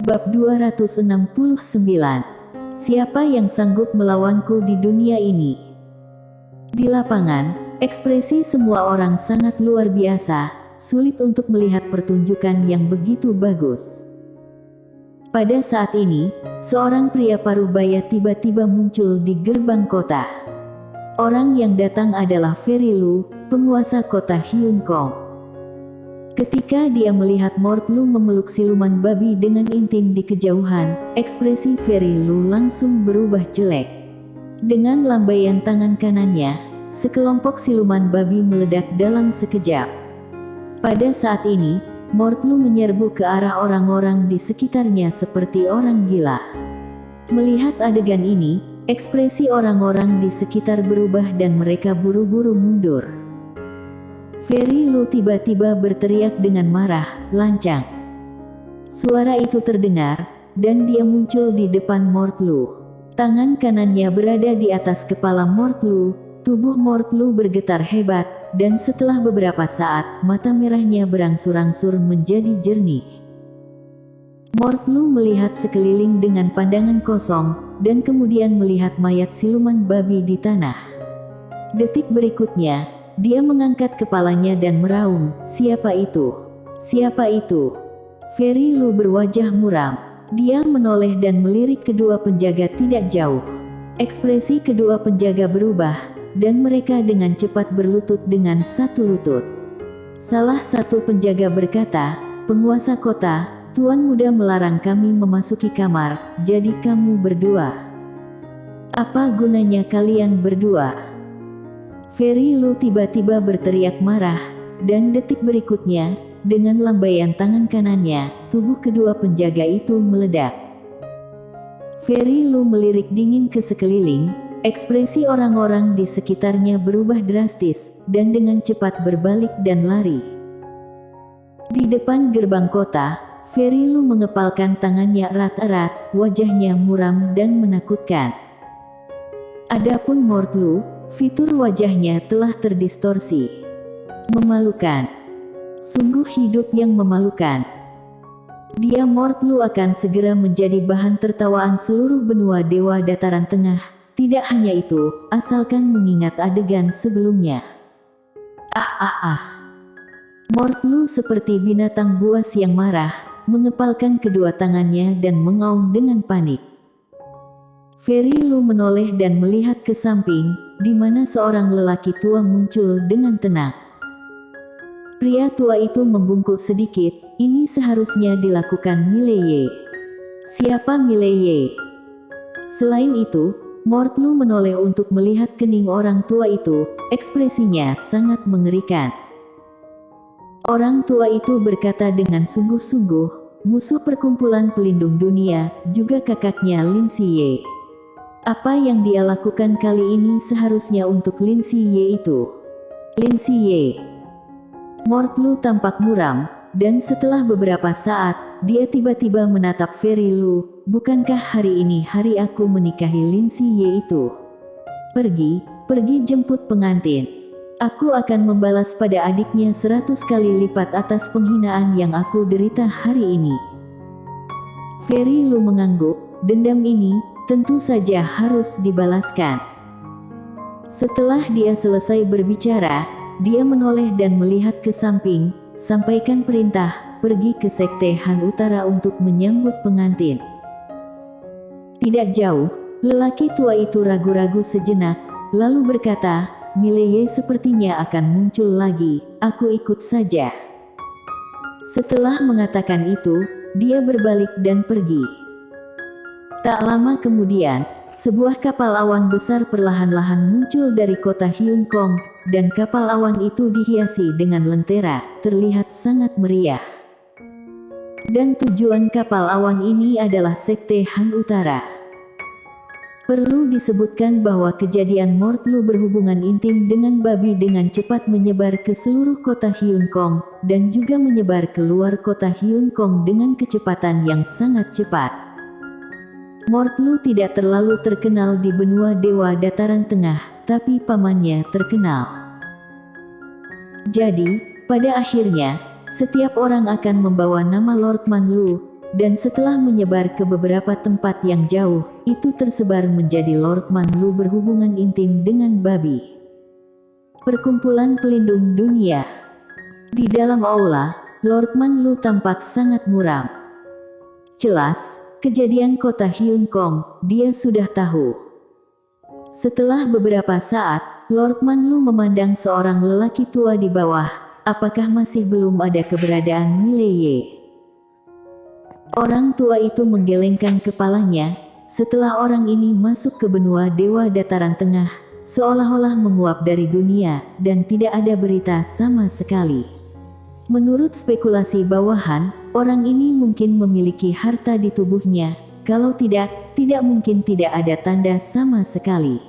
Bab 269. Siapa yang sanggup melawanku di dunia ini? Di lapangan, ekspresi semua orang sangat luar biasa, sulit untuk melihat pertunjukan yang begitu bagus. Pada saat ini, seorang pria parubaya tiba-tiba muncul di gerbang kota. Orang yang datang adalah Fairy Lu, penguasa kota Hyun Kong. Ketika dia melihat Mortlu memeluk siluman babi dengan intim di kejauhan, ekspresi Fairy Lu langsung berubah jelek. Dengan lambaian tangan kanannya, sekelompok siluman babi meledak dalam sekejap. Pada saat ini, Mortlu menyerbu ke arah orang-orang di sekitarnya seperti orang gila. Melihat adegan ini, ekspresi orang-orang di sekitar berubah dan mereka buru-buru mundur. Fairy Lu tiba-tiba berteriak dengan marah, lancang. Suara itu terdengar, dan dia muncul di depan Mortlu. Tangan kanannya berada di atas kepala Mortlu, tubuh Mortlu bergetar hebat, dan setelah beberapa saat, mata merahnya berangsur-angsur menjadi jernih. Mortlu melihat sekeliling dengan pandangan kosong, dan kemudian melihat mayat siluman babi di tanah. Detik berikutnya, dia mengangkat kepalanya dan meraung, "Siapa itu? Siapa itu?" Fairy Lu berwajah muram. Dia menoleh dan melirik kedua penjaga tidak jauh. Ekspresi kedua penjaga berubah, dan mereka dengan cepat berlutut dengan satu lutut. Salah satu penjaga berkata, "Penguasa kota, Tuan Muda melarang kami memasuki kamar, jadi kamu berdua. Apa gunanya kalian berdua?" Fairy Lu tiba-tiba berteriak marah, dan detik berikutnya, dengan lambaian tangan kanannya, tubuh kedua penjaga itu meledak. Fairy Lu melirik dingin ke sekeliling, ekspresi orang-orang di sekitarnya berubah drastis, dan dengan cepat berbalik dan lari. Di depan gerbang kota, Fairy Lu mengepalkan tangannya erat-erat, wajahnya muram dan menakutkan. Adapun Mortlu, fitur wajahnya telah terdistorsi. Memalukan. Sungguh hidup yang memalukan. Dia Mortlu akan segera menjadi bahan tertawaan seluruh benua Dewa Dataran Tengah. Tidak hanya itu, asalkan mengingat adegan sebelumnya. Mortlu seperti binatang buas yang marah, mengepalkan kedua tangannya dan mengaum dengan panik. Fairy Lu menoleh dan melihat ke samping, di mana seorang lelaki tua muncul dengan tenang. Pria tua itu membungkuk sedikit, ini seharusnya dilakukan Mileye. Siapa Mileye? Selain itu, Mortlu menoleh untuk melihat kening orang tua itu, ekspresinya sangat mengerikan. Orang tua itu berkata dengan sungguh-sungguh, musuh perkumpulan pelindung dunia, juga kakaknya Lin Siye. Apa yang dia lakukan kali ini seharusnya untuk Lin Siye itu. Lin Siye. Mortlu tampak muram, dan setelah beberapa saat, dia tiba-tiba menatap Fairy Lu, bukankah hari ini hari aku menikahi Lin Siye itu? Pergi jemput pengantin. Aku akan membalas pada adiknya 100 kali lipat atas penghinaan yang aku derita hari ini. Fairy Lu mengangguk, dendam ini tentu saja harus dibalaskan. Setelah dia selesai berbicara, dia menoleh dan melihat ke samping, sampaikan perintah, pergi ke Sekte Han Utara untuk menyambut pengantin. Tidak jauh, lelaki tua itu ragu-ragu sejenak, lalu berkata, Mileye sepertinya akan muncul lagi, aku ikut saja. Setelah mengatakan itu, dia berbalik dan pergi. Tak lama kemudian, sebuah kapal awan besar perlahan-lahan muncul dari kota Hyun Kong, dan kapal awan itu dihiasi dengan lentera, terlihat sangat meriah. Dan tujuan kapal awan ini adalah Sekte Han Utara. Perlu disebutkan bahwa kejadian Mortlu berhubungan intim dengan babi dengan cepat menyebar ke seluruh kota Hyun Kong, dan juga menyebar keluar kota Hyun Kong dengan kecepatan yang sangat cepat. Mortlu tidak terlalu terkenal di benua Dewa Dataran Tengah, tapi pamannya terkenal. Jadi, pada akhirnya, setiap orang akan membawa nama Lord Man Lu, dan setelah menyebar ke beberapa tempat yang jauh, itu tersebar menjadi Lord Manlu berhubungan intim dengan babi. Perkumpulan Pelindung Dunia. Di dalam aula, Lord Manlu tampak sangat muram. Jelas, kejadian kota Hyun Kong, dia sudah tahu. Setelah beberapa saat, Lord Manlu memandang seorang lelaki tua di bawah. Apakah masih belum ada keberadaan Mileye? Orang tua itu menggelengkan kepalanya. Setelah orang ini masuk ke benua Dewa Dataran Tengah, seolah-olah menguap dari dunia, dan tidak ada berita sama sekali. Menurut spekulasi bawahan, orang ini mungkin memiliki harta di tubuhnya. Kalau tidak mungkin tidak ada tanda sama sekali.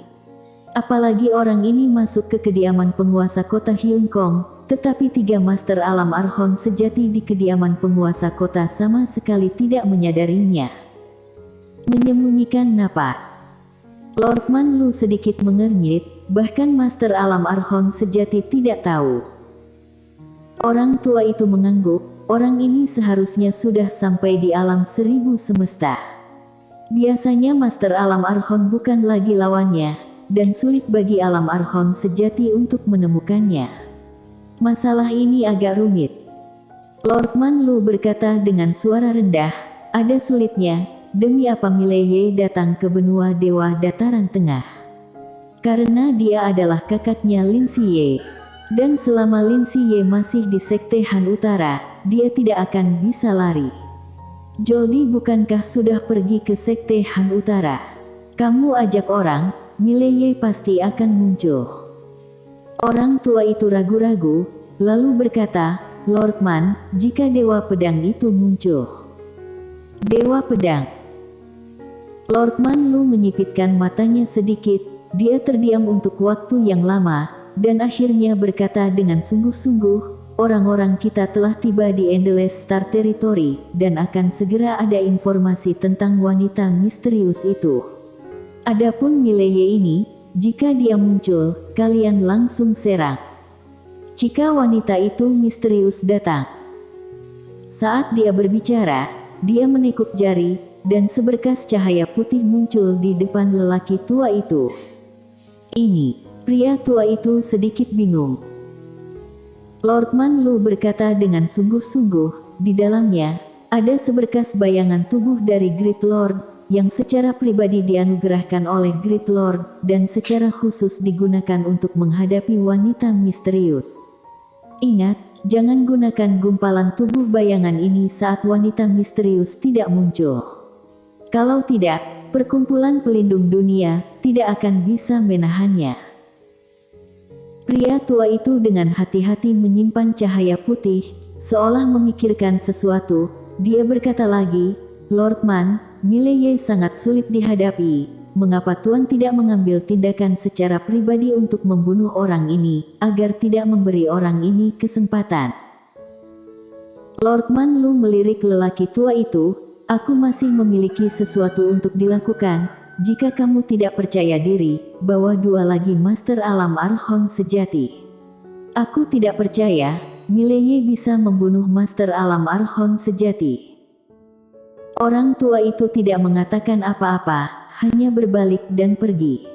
Apalagi orang ini masuk ke kediaman penguasa kota Hyun Kong, tetapi 3 Master Alam Arhon sejati di kediaman penguasa kota sama sekali tidak menyadarinya. Menyembunyikan napas. Lord Manlu sedikit mengernyit, bahkan Master Alam Arhon sejati tidak tahu. Orang tua itu mengangguk, orang ini seharusnya sudah sampai di alam 1000 semesta. Biasanya Master Alam Arhon bukan lagi lawannya, dan sulit bagi alam Arhon sejati untuk menemukannya. Masalah ini agak rumit. Lord Manlu berkata dengan suara rendah, ada sulitnya, demi apa Mileye datang ke benua Dewa Dataran Tengah. Karena dia adalah kakaknya Lin Siye. Dan selama Lin Siye masih di Sekte Han Utara, dia tidak akan bisa lari. Joldi bukankah sudah pergi ke Sekte Han Utara? Kamu ajak orang, Mileye pasti akan muncul. Orang tua itu ragu-ragu, lalu berkata, Lord Man, jika Dewa Pedang itu muncul. Dewa Pedang. Lord Manlu menyipitkan matanya sedikit, dia terdiam untuk waktu yang lama, dan akhirnya berkata dengan sungguh-sungguh, orang-orang kita telah tiba di Endless Star Territory, dan akan segera ada informasi tentang wanita misterius itu. Adapun Mileye ini, jika dia muncul, kalian langsung serang. Jika wanita itu misterius datang. Saat dia berbicara, dia menekuk jari, dan seberkas cahaya putih muncul di depan lelaki tua itu. Ini, pria tua itu sedikit bingung. Lord Manlu berkata dengan sungguh-sungguh, di dalamnya, ada seberkas bayangan tubuh dari Great Lord, yang secara pribadi dianugerahkan oleh Great Lord, dan secara khusus digunakan untuk menghadapi wanita misterius. Ingat, jangan gunakan gumpalan tubuh bayangan ini saat wanita misterius tidak muncul. Kalau tidak, perkumpulan pelindung dunia tidak akan bisa menahannya. Pria tua itu dengan hati-hati menyimpan cahaya putih, seolah memikirkan sesuatu. Dia berkata lagi, Lord Man, Mileye sangat sulit dihadapi. Mengapa Tuan tidak mengambil tindakan secara pribadi untuk membunuh orang ini, agar tidak memberi orang ini kesempatan? Lord Manlu melirik lelaki tua itu, aku masih memiliki sesuatu untuk dilakukan. Jika kamu tidak percaya diri, bawa 2 lagi Master Alam Arhon sejati. Aku tidak percaya, Mileye bisa membunuh Master Alam Arhon sejati. Orang tua itu tidak mengatakan apa-apa, hanya berbalik dan pergi.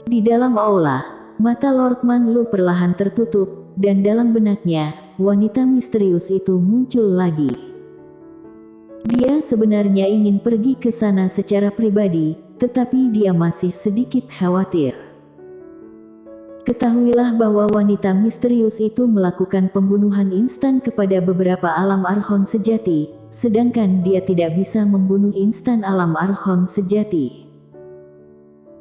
Di dalam aula, mata Lord Manlu perlahan tertutup, dan dalam benaknya, wanita misterius itu muncul lagi. Dia sebenarnya ingin pergi ke sana secara pribadi, tetapi dia masih sedikit khawatir. Ketahuilah bahwa wanita misterius itu melakukan pembunuhan instan kepada beberapa alam Arhon sejati, sedangkan dia tidak bisa membunuh instan alam Arhon sejati.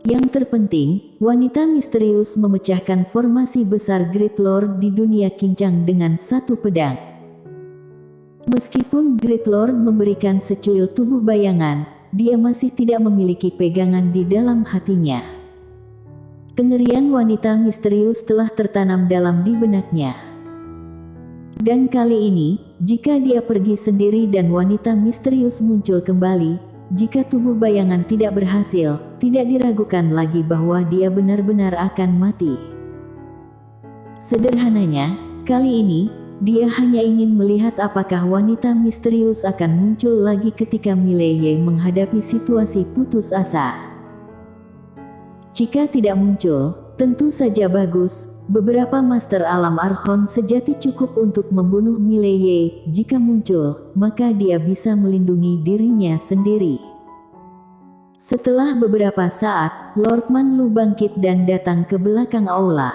Yang terpenting, wanita misterius memecahkan formasi besar Great Lord di dunia kincang dengan 1 pedang. Meskipun Great Lord memberikan secuil tubuh bayangan, dia masih tidak memiliki pegangan di dalam hatinya. Kengerian wanita misterius telah tertanam dalam di benaknya. Dan kali ini, jika dia pergi sendiri dan wanita misterius muncul kembali, jika tubuh bayangan tidak berhasil, tidak diragukan lagi bahwa dia benar-benar akan mati. Sederhananya, kali ini, Dia hanya ingin melihat apakah wanita misterius akan muncul lagi ketika Mileye menghadapi situasi putus asa. Jika tidak muncul, tentu saja bagus. Beberapa Master Alam Archon sejati cukup untuk membunuh Mileye. Jika muncul, maka dia bisa melindungi dirinya sendiri. Setelah beberapa saat, Lord Manlu bangkit dan datang ke belakang aula.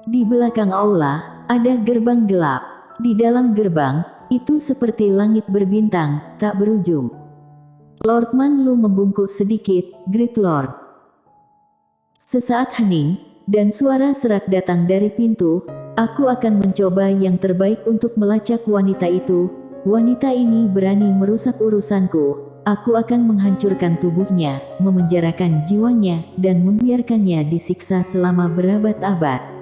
Di belakang aula, ada gerbang gelap. Di dalam gerbang, itu seperti langit berbintang, tak berujung. Lord Manlu membungkuk sedikit, "Great Lord." Sesaat hening, dan suara serak datang dari pintu. "Aku akan mencoba yang terbaik untuk melacak wanita itu. Wanita ini berani merusak urusanku. Aku akan menghancurkan tubuhnya, memenjarakan jiwanya, dan membiarkannya disiksa selama berabad-abad."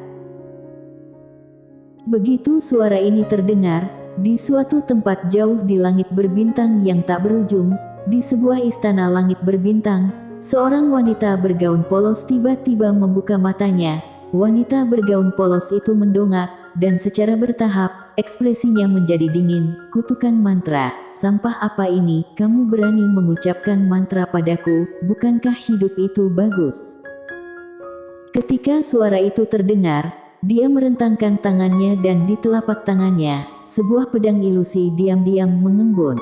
Begitu suara ini terdengar, di suatu tempat jauh di langit berbintang yang tak berujung, di sebuah istana langit berbintang, seorang wanita bergaun polos tiba-tiba membuka matanya. Wanita bergaun polos itu mendongak, dan secara bertahap, ekspresinya menjadi dingin. "Kutukan mantra, sampah apa ini? Kamu berani mengucapkan mantra padaku, bukankah hidup itu bagus?" Ketika suara itu terdengar, dia merentangkan tangannya dan di telapak tangannya, sebuah pedang ilusi diam-diam mengembun.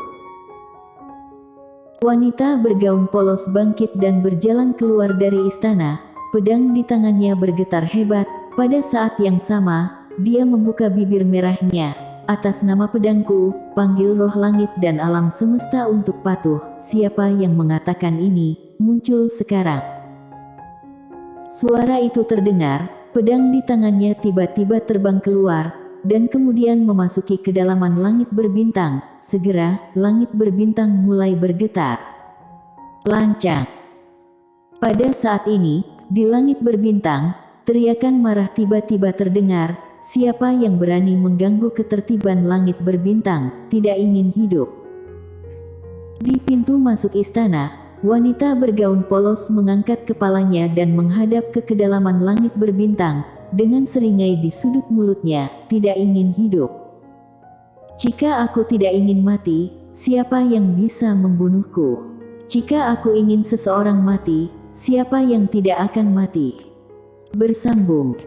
Wanita bergaun polos bangkit dan berjalan keluar dari istana. Pedang di tangannya bergetar hebat. Pada saat yang sama, dia membuka bibir merahnya. "Atas nama pedangku, panggil roh langit dan alam semesta untuk patuh." Siapa yang mengatakan ini? Muncul sekarang. Suara itu terdengar, pedang di tangannya tiba-tiba terbang keluar, dan kemudian memasuki kedalaman langit berbintang. Segera, langit berbintang mulai bergetar. Lancang. Pada saat ini, di langit berbintang, teriakan marah tiba-tiba terdengar. "Siapa yang berani mengganggu ketertiban langit berbintang, tidak ingin hidup." Di pintu masuk istana, wanita bergaun polos mengangkat kepalanya dan menghadap ke kedalaman langit berbintang. Dengan seringai di sudut mulutnya, "Tidak ingin hidup. Jika aku tidak ingin mati, siapa yang bisa membunuhku? Jika aku ingin seseorang mati, siapa yang tidak akan mati?" Bersambung.